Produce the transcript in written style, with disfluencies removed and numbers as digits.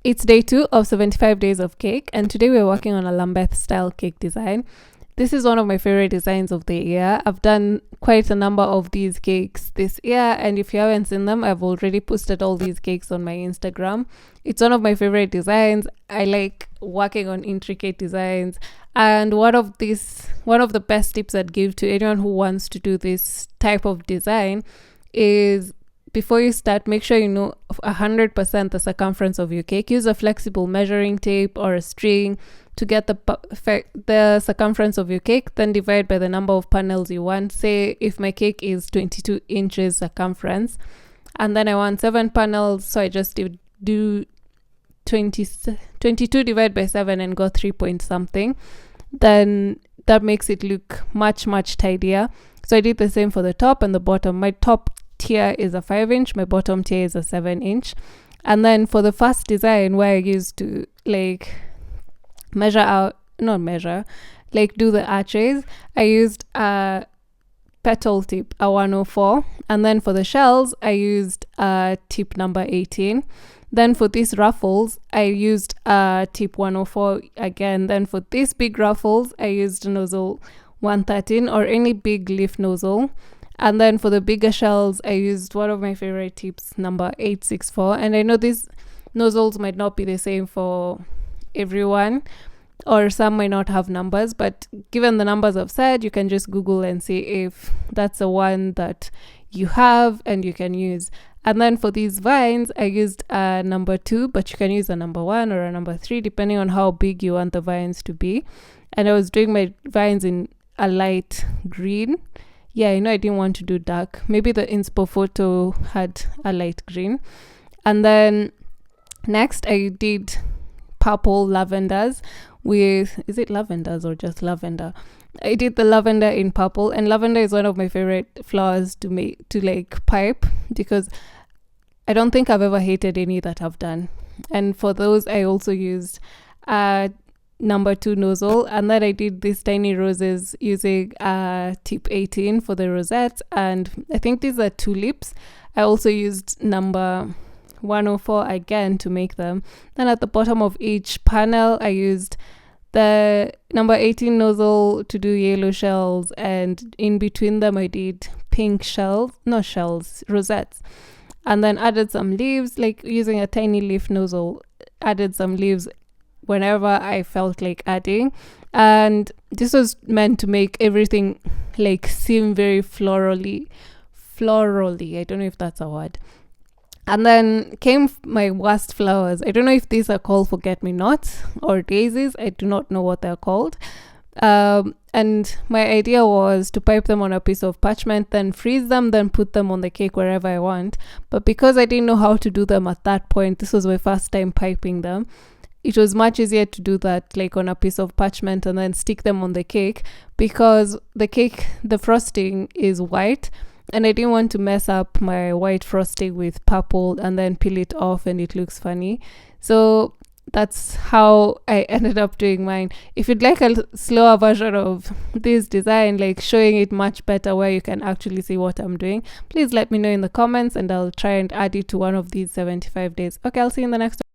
It's day 2 of 75 days of cake, and today we're working on a Lambeth style cake design. This is one of my favorite designs of the year. I've done quite a number of these cakes this year, and if you haven't seen them, I've already posted all these cakes on my Instagram. It's one of my favorite designs. I like working on intricate designs, and one of the best tips I'd give to anyone who wants to do this type of design is, before you start, make sure you know 100% the circumference of your cake. Use a flexible measuring tape or a string to get the circumference of your cake, then divide by the number of panels you want. Say if my cake is 22 inches circumference and then I want 7 panels, so I just do 22 divided by 7 and go 3 point something. Then that makes it look much tidier. So I did the same for the top and the bottom. My top tier is a 5-inch, my bottom tier is a 7-inch. And then for the first design, where I used to do the arches, I used a petal tip, a 104. And then for the shells, I used a tip number 18. Then for these ruffles, I used a tip 104 again. Then for these big ruffles, I used nozzle 113 or any big leaf nozzle. And then for the bigger shells, I used one of my favorite tips, number 864. And I know these nozzles might not be the same for everyone, or some might not have numbers, but given the numbers I've said, you can just Google and see if that's the one that you have and you can use. And then for these vines, I used a number 2, but you can use a number 1 or a number 3, depending on how big you want the vines to be. And I was doing my vines in a light green. Yeah, I didn't want to do dark. Maybe the inspo photo had a light green. And then next I did purple lavenders with, is it lavenders or just lavender? I did the lavender in purple, and lavender is one of my favorite flowers to pipe, because I don't think I've ever hated any that I've done. And for those, I also used number 2 nozzle, and then I did these tiny roses using tip 18 for the rosettes, and I think these are tulips. I also used number 104 again to make them. Then at the bottom of each panel, I used the number 18 nozzle to do yellow shells, and in between them I did pink rosettes, and then added some leaves, like using a tiny leaf nozzle, added some leaves whenever I felt like adding. And this was meant to make everything seem very florally. I don't know if that's a word. And then came my worst flowers. I don't know if these are called forget-me-nots or daisies. I do not know what they're called. And my idea was to pipe them on a piece of parchment, then freeze them, then put them on the cake wherever I want. But because I didn't know how to do them at that point, this was my first time piping them, it was much easier to do that on a piece of parchment and then stick them on the cake, because the frosting is white, and I didn't want to mess up my white frosting with purple and then peel it off and it looks funny. So that's how I ended up doing mine. If you'd like a slower version of this design, showing it much better where you can actually see what I'm doing, please let me know in the comments and I'll try and add it to one of these 75 days. Okay, I'll see you in the next one.